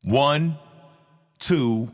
One, two,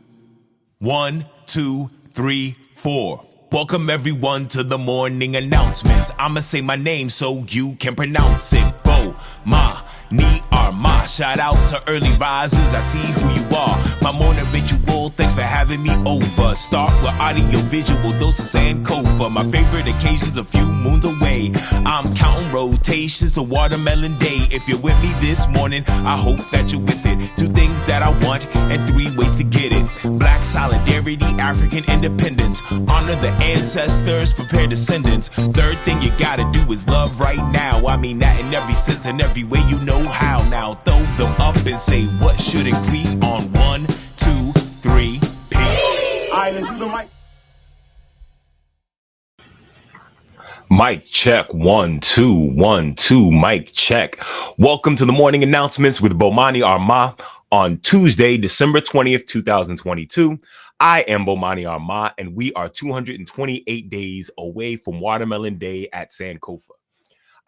1, 2, 3, 4. Welcome everyone to the morning announcements. I'ma say my name so you can pronounce it. Bomani Armah. Shout out to early risers. I see who you are. My morning ritual. Thanks for having me over. Start with audiovisual. Dose of Sankofa. My favorite occasions a few moons away. I'm counting rotations to watermelon day. If you're with me this morning, I hope that you're with it. 2 things that I want and 3 ways to get it. Black solidarity, African independence. Honor the ancestors, prepare descendants. 3rd thing you gotta do is love right now. I mean that in every sense and every way you know how. Now throw them up and say what should increase on 1, 2, 3, peace. Alright, let's do the mic. Mic check, 1, 2, 1, 2, mic check. Welcome to the morning announcements with Bomani Armah on Tuesday, December 20th, 2022. I am Bomani Armah, and we are 228 days away from Watermelon Day at Sankofa.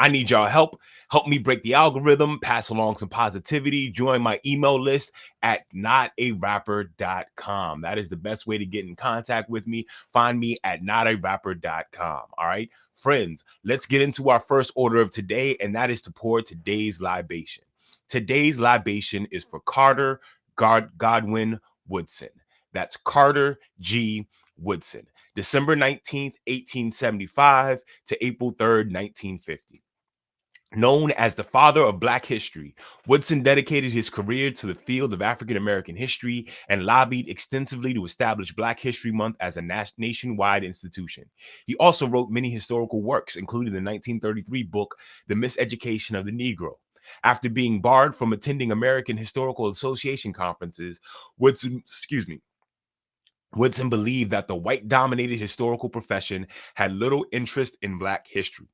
I need y'all help. Help me break the algorithm, pass along some positivity, join my email list at notarapper.com. That is the best way to get in contact with me. Find me at notarapper.com. All right, friends, let's get into our first order of today, and that is to pour today's libation. Today's libation is for Carter Godwin Woodson. That's Carter G. Woodson, December 19th, 1875 to April 3rd, 1950. Known as the father of Black history, Woodson dedicated his career to the field of African American history and lobbied extensively to establish Black History Month as a nationwide institution. He also wrote many historical works, including the 1933 book, The Miseducation of the Negro. After being barred from attending American Historical Association conferences, Woodson believed that the white-dominated historical profession had little interest in Black history.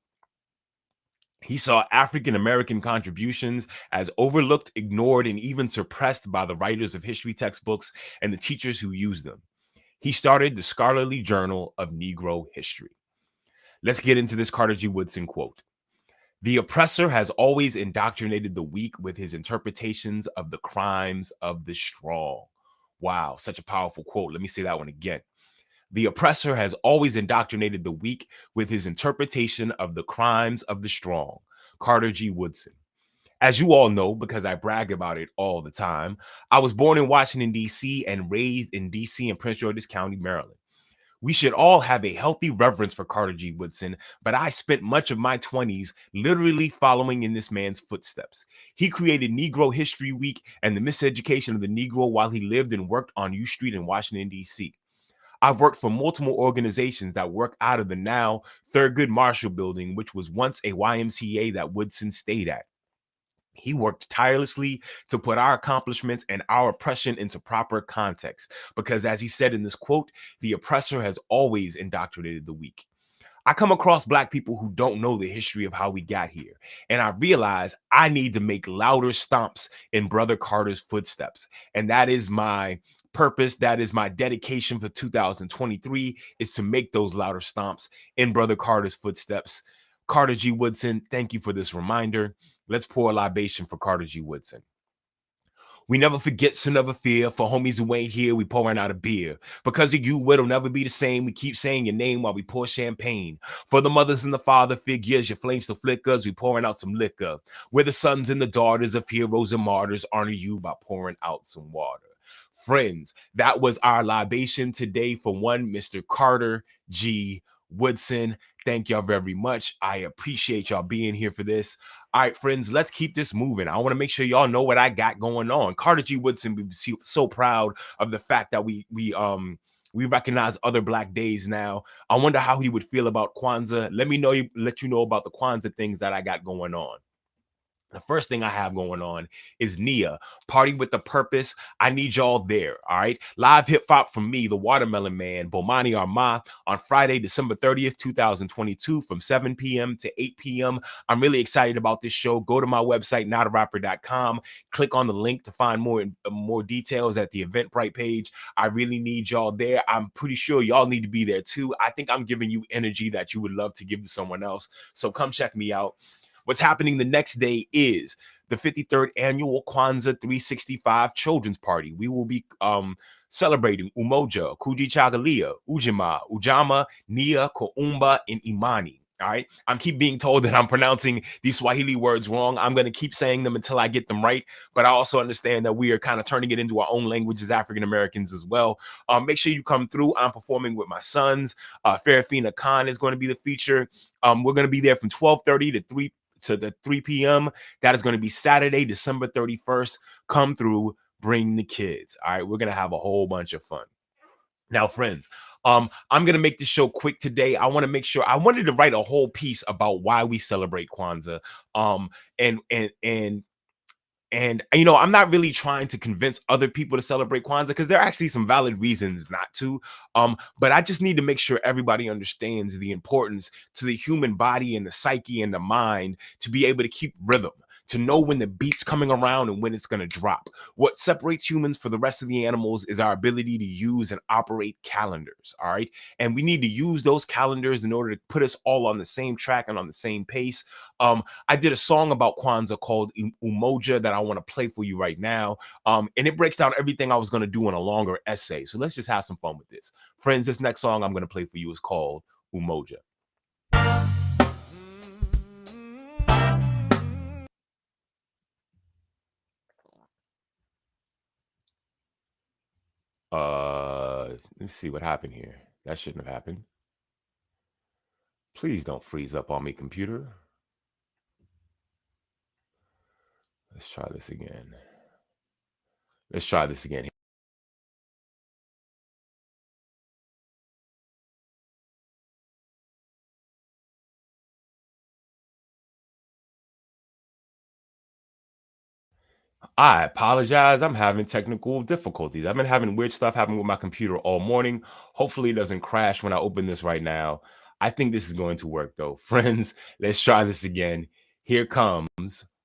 He saw African American contributions as overlooked, ignored, and even suppressed by the writers of history textbooks and the teachers who used them. He started the Scholarly Journal of Negro History. Let's get into this Carter G. Woodson quote. "The oppressor has always indoctrinated the weak with his interpretations of the crimes of the strong." Wow, such a powerful quote. Let me say that one again. "The oppressor has always indoctrinated the weak with his interpretation of the crimes of the strong." Carter G. Woodson. As you all know, because I brag about it all the time, I was born in Washington, D.C. and raised in D.C. and Prince George's County, Maryland. We should all have a healthy reverence for Carter G. Woodson, but I spent much of my 20s literally following in this man's footsteps. He created Negro History Week and the Miseducation of the Negro while he lived and worked on U Street in Washington, D.C. I've worked for multiple organizations that work out of the now Thurgood Marshall building, which was once a YMCA that Woodson stayed at. He worked tirelessly to put our accomplishments and our oppression into proper context, because as he said in this quote, the oppressor has always indoctrinated the weak. I come across Black people who don't know the history of how we got here, and I realize I need to make louder stomps in Brother Carter's footsteps, and that is my purpose. That is my dedication for 2023, is to make those louder stomps in Brother Carter's footsteps. Carter G. Woodson, thank you for this reminder. Let's pour a libation for Carter G. Woodson. "We never forget, so never fear. For homies who ain't here, we pouring out a beer. Because of you, it'll never be the same. We keep saying your name while we pour champagne. For the mothers and the father figures, your flames to flickers, we pouring out some liquor. We're the sons and the daughters of heroes and martyrs. Honor you by pouring out some water." Friends, that was our libation today for one Mr. Carter G. Woodson. Thank y'all very much. I appreciate y'all being here for this. All right, friends, let's keep this moving. I want to make sure y'all know what I got going on. Carter G. Woodson, we're so proud of the fact that we recognize other Black days now. I wonder how he would feel about Kwanzaa. Let you know about the Kwanzaa things that I got going on. The first thing I have going on is Nia, Party with the Purpose. I need y'all there, all right? Live hip-hop from me, the Watermelon Man, Bomani Armah, on Friday, December 30th, 2022, from 7 p.m. to 8 p.m. I'm really excited about this show. Go to my website, notarapper.com. Click on the link to find more details at the Eventbrite page. I really need y'all there. I'm pretty sure y'all need to be there, too. I think I'm giving you energy that you would love to give to someone else, so come check me out. What's happening the next day is the 53rd annual Kwanzaa 365 Children's Party. We will be celebrating Umoja, Kujichagulia, Ujima, Ujama, Nia, Koumba, and Imani. All right. I'm keep being told that I'm pronouncing these Swahili words wrong. I'm going to keep saying them until I get them right. But I also understand that we are kind of turning it into our own language as African Americans as well. Make sure you come through. I'm performing with my sons. Farafina Khan is going to be the feature. We're going to be there from 12:30 to 3 p.m. That is going to be Saturday, December 31st. Come through, bring the kids. All right. We're going to have a whole bunch of fun. Now, friends, I'm going to make this show quick today. I want to make sure I wanted to write a whole piece about why we celebrate Kwanzaa. And you know, I'm not really trying to convince other people to celebrate Kwanzaa because there are actually some valid reasons not to. But I just need to make sure everybody understands the importance to the human body and the psyche and the mind to be able to keep rhythm, to know when the beat's coming around and when it's going to drop. What separates humans from the rest of the animals is our ability to use and operate calendars, all right? And we need to use those calendars in order to put us all on the same track and on the same pace. I did a song about Kwanzaa called Umoja that I want to play for you right now. And it breaks down everything I was going to do in a longer essay. So let's just have some fun with this. Friends, this next song I'm going to play for you is called Umoja. Let me see what happened here. That shouldn't have happened. Please don't freeze up on me, computer. Let's try this again. I apologize. I'm having technical difficulties. I've been having weird stuff happen with my computer all morning. Hopefully it doesn't crash when I open this right now. I think this is going to work though. Friends, let's try this again. Here comes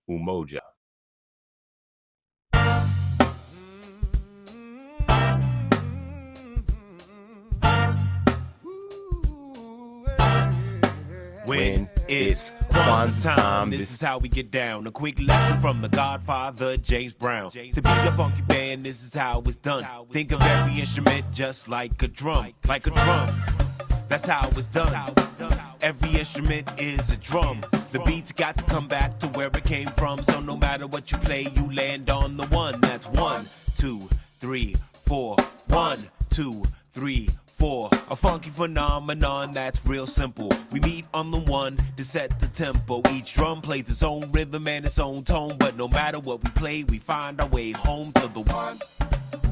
Umoja. When it's Kwanzaa time, this is how we get down. A quick lesson from the Godfather, James Brown. To be a funky band, this is how it's done. Think of every instrument just like a drum. Like a drum, that's how it's done. Every instrument is a drum. The beat's got to come back to where it came from. So no matter what you play, you land on the one. That's 1, 2, 3, 4. 1, 2, 3, 4. A funky phenomenon that's real simple. We meet on the one to set the tempo. Each drum plays its own rhythm and its own tone. But no matter what we play, we find our way home to the one.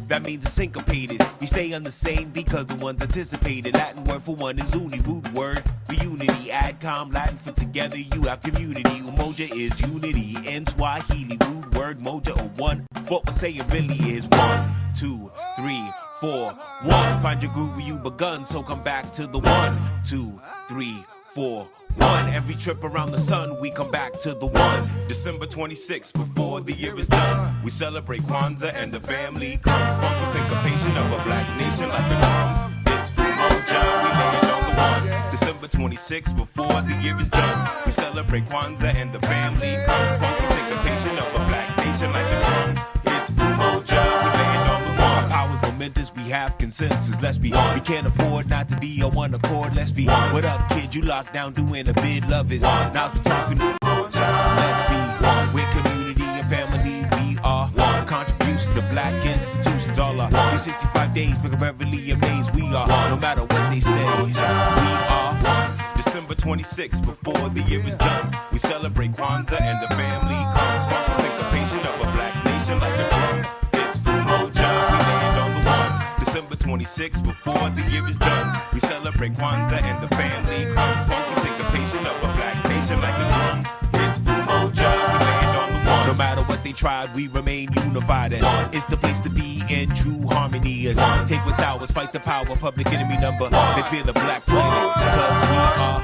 That means it's syncopated. We stay on the same because the one's anticipated. Latin word for one is uni, root word for unity. Adcom, Latin for together, you have community. Umoja is unity. In Swahili, root word, moja or one. What we're saying really is 1, 2, 3, 4, 1. Find your groove where you begun, so come back to the 1, 2, 3, 4, 1. Every trip around the sun, we come back to the 1. December 26th, before the year is done, we celebrate Kwanzaa and the family comes. Funky syncopation of a black nation like a drum. It's Umoja, we land on the 1. December 26th, before the year is done, we celebrate Kwanzaa and the family comes. Funky syncopation of a black nation like a drum. It's Umoja, we land on the 1. Powers momentous, we have consensus. Let's be, we can't afford not to be on one accord. Let's be, what up, kid? You locked down doing a bid. Love is now we're talking. Let's be with community and family. We are contributions to black institutions. All our 365 days, we're Beverly amazed. We are, no matter what they say. We are December 26th, before the year is done. We celebrate Kwanzaa and the family comes. Funky syncopation of a black nation like a drum. It's Umoja, we land on the 1. December 26th, before the year is done, we celebrate Kwanzaa and the family comes. Funky syncopation of a black nation like a drum. It's Umoja, we land on the 1. No matter what they tried, we remain unified, and it's the place to be in true harmony. As take what's ours, fight the power, public enemy number. They fear the black planet, because we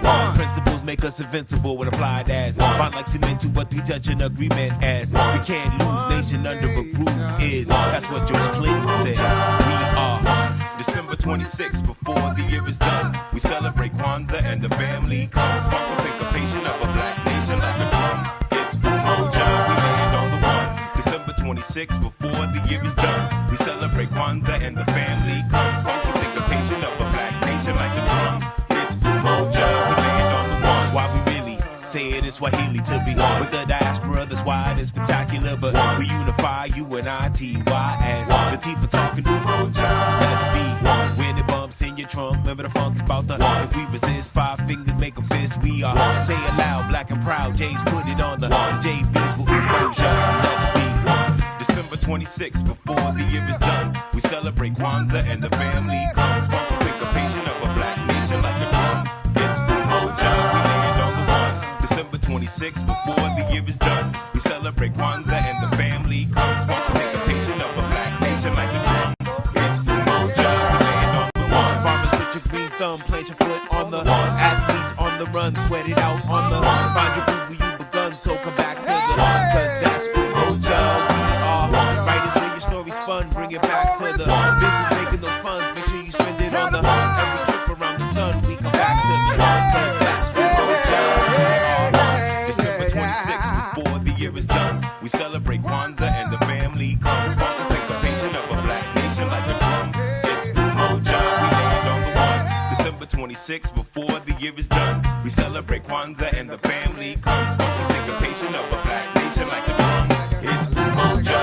are principles make us invincible when applied as bond like cement to what we touch an agreement as. We can't lose, nation under a groove is. That's what George Clinton said. We are December 26th, before the year is done, we celebrate Kwanzaa and the family comes. Funky syncopation of a black nation like a drum. It's Umoja, we land on 26 before the year is done. We celebrate Kwanzaa and the family comes. Funky syncopation of a black nation like a drum. It's Umoja, we land on the one. Why we really say it in Swahili to be one. With the diaspora, that's why it is spectacular. But we unify you and I-T-Y as the T for talking Umoja. Let's be one. When it bumps in your trunk, remember the funk's about the if we resist, 5 fingers make a fist. We are say it loud, black and proud. James put it on the JB's for Umoja. Let's be one. December 26th, before the year is done, we celebrate Kwanzaa and the family comes. Funky syncopation of a black nation like a drum. It's Umoja, we land on the one. December 26th, before the year is done, we celebrate Kwanzaa and the family comes. Funky syncopation of a black nation like a drum. It's Umoja, we land on the one. Farmers put your green thumb, plant your foot on the athletes on the run, sweat it out on the find your groove where you begun, so come back to the cause that's Umoja. Writers where your story spun, bring it back to the business making those funds. Make sure you spend it on the every trip around the sun. We come back to the cause that's Umoja. December 26th, before the year is done, we celebrate Kwanzaa and the family comes. Funky syncopation of a black nation like a drum. It's Umoja, we land on the one. December 26th, before the year is done, we celebrate Kwanzaa and the family comes. Funky syncopation of a black nation like a drum. It's Umoja.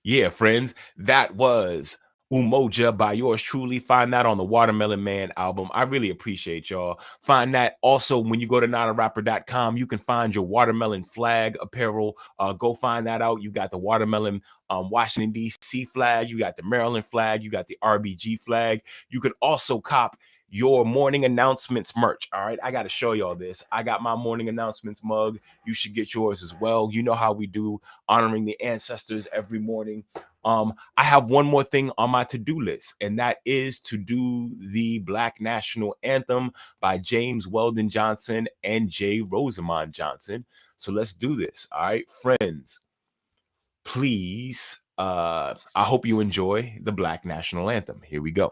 Yeah, friends, that was Umoja by yours truly. Find that on the Watermelon Man album. I really appreciate y'all. Find that also when you go to notarapper.com. You can find your watermelon flag apparel. Go find that out. You got the watermelon Washington, D.C. flag. You got the Maryland flag. You got the RBG flag. You can also cop your morning announcements merch. All right, I got to show y'all this. I got my morning announcements mug. You should get yours as well. You know how we do, honoring the ancestors every morning. I have one more thing on my to-do list, and that is to do the Black National Anthem by James Weldon Johnson and J. Rosamond Johnson. So let's do this. All right, friends, please. I hope you enjoy the Black National Anthem. Here we go.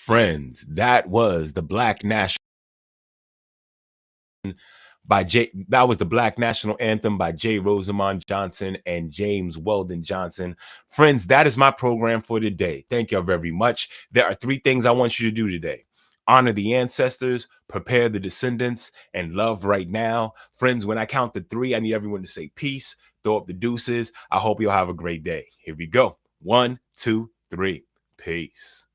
Friends, that was the Black National that was the Black National Anthem by J. Rosamond Johnson and James Weldon Johnson. Friends, that is my program for today. Thank you very much. There are 3 things I want you to do today. Honor the ancestors, prepare the descendants, and love right now. Friends, when I count to 3, I need everyone to say peace, throw up the deuces. I hope you'll have a great day. Here we go. 1, 2, 3. Peace.